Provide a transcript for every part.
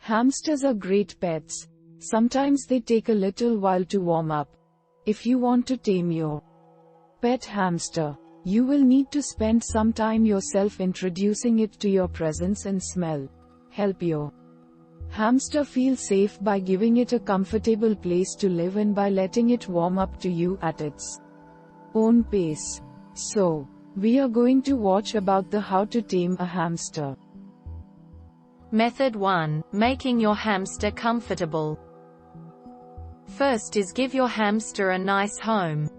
Hamsters are great pets. Sometimes they take a little while to warm up. If you want to tame your pet hamster, you will need to spend some time yourself introducing it to your presence and smell. Help your hamster feel safe by giving it a comfortable place to live and by letting it warm up to you at its own pace. So, we are going to watch about the how to tame a hamster. Method 1. Making your hamster comfortable. First is give your hamster a nice home.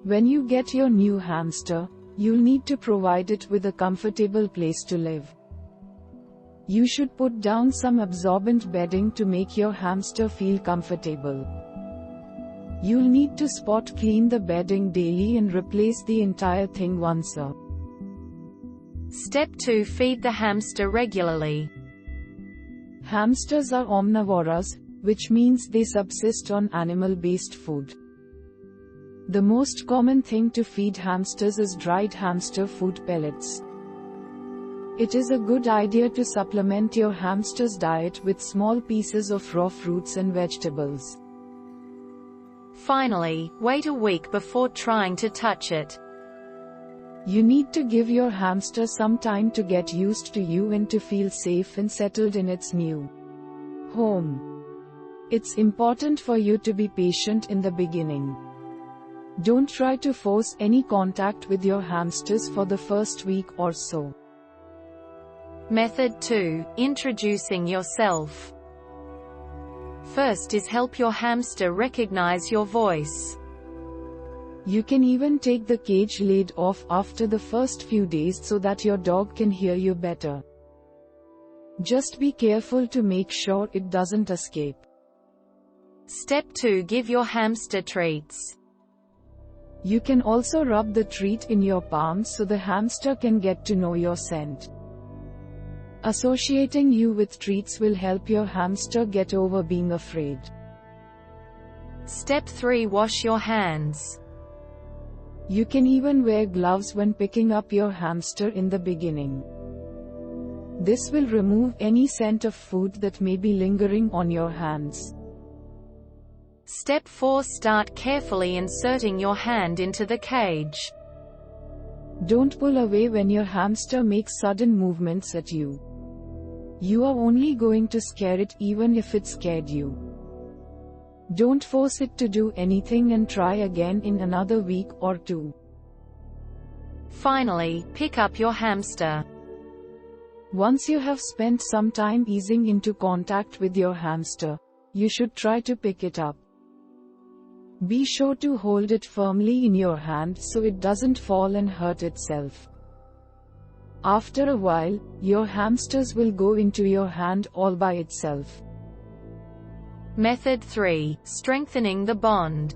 When you get your new hamster, you'll need to provide it with a comfortable place to live. You should put down some absorbent bedding to make your hamster feel comfortable. You'll need to spot clean the bedding daily and replace the entire thing once a Step 2. Feed the hamster regularly. Hamsters are omnivores, which means they subsist on animal-based food. The most common thing to feed hamsters is dried hamster food pellets. It is a good idea to supplement your hamster's diet with small pieces of raw fruits and vegetables. Finally, wait a week before trying to touch it. You need to give your hamster some time to get used to you and to feel safe and settled in its new home. It's important for you to be patient in the beginning. Don't try to force any contact with your hamsters for the first week or so. Method 2. Introducing yourself. First is help your hamster recognize your voice. You can even take the cage lid off after the first few days so that your dog can hear you better. Just be careful to make sure it doesn't escape. Step 2. Give your hamster treats. You can also rub the treat in your palm so the hamster can get to know your scent. Associating you with treats will help your hamster get over being afraid. Step 3. Wash your hands. You can even wear gloves when picking up your hamster in the beginning. This will remove any scent of food that may be lingering on your hands. Step 4. Start carefully inserting your hand into the cage. Don't pull away when your hamster makes sudden movements at you. You are only going to scare it even if it scared you. Don't force it to do anything and try again in another week or two. Finally, pick up your hamster. Once you have spent some time easing into contact with your hamster, you should try to pick it up. Be sure to hold it firmly in your hand so it doesn't fall and hurt itself. After a while, your hamsters will go into your hand all by itself. Method 3. Strengthening the bond.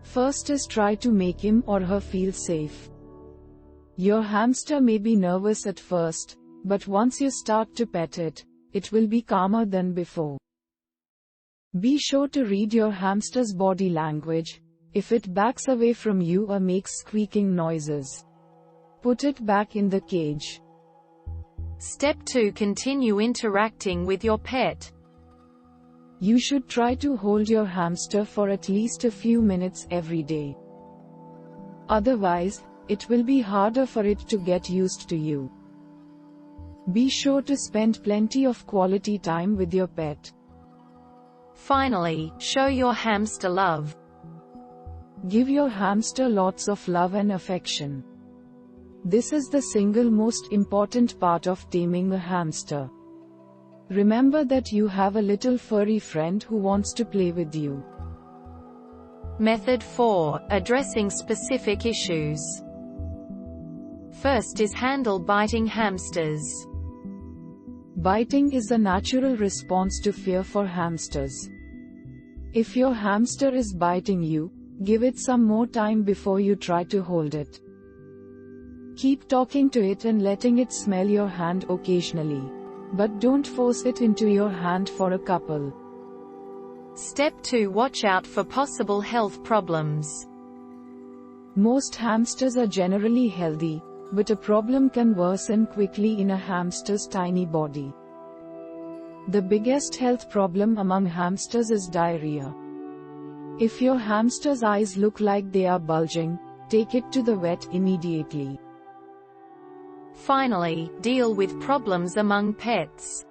First is try to make him or her feel safe. Your hamster may be nervous at first, but once you start to pet it, it will be calmer than before. Be sure to read your hamster's body language. If it backs away from you or makes squeaking noises, put it back in the cage. Step 2. Continue interacting with your pet. You should try to hold your hamster for at least a few minutes every day. Otherwise, it will be harder for it to get used to you. Be sure to spend plenty of quality time with your pet. Finally, show your hamster love. Give your hamster lots of love and affection. This is the single most important part of taming a hamster. Remember that you have a little furry friend who wants to play with you. Method 4. Addressing specific issues. First is handle biting hamsters. Biting is a natural response to fear for hamsters. If your hamster is biting you, give it some more time before you try to hold it. Keep talking to it and letting it smell your hand occasionally. But don't force it into your hand for a couple. Step 2. Watch out for possible health problems. Most hamsters are generally healthy, but a problem can worsen quickly in a hamster's tiny body. The biggest health problem among hamsters is diarrhea. If your hamster's eyes look like they are bulging, take it to the vet immediately. Finally, deal with problems among pets.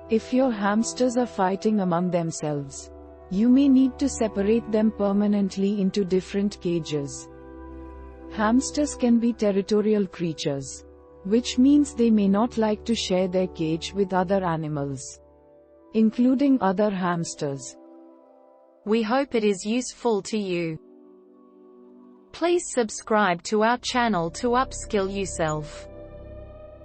If your hamsters are fighting among themselves, you may need to separate them permanently into different cages. Hamsters can be territorial creatures, which means they may not like to share their cage with other animals, including other hamsters. We hope it is useful to you. Please subscribe to our channel to upskill yourself.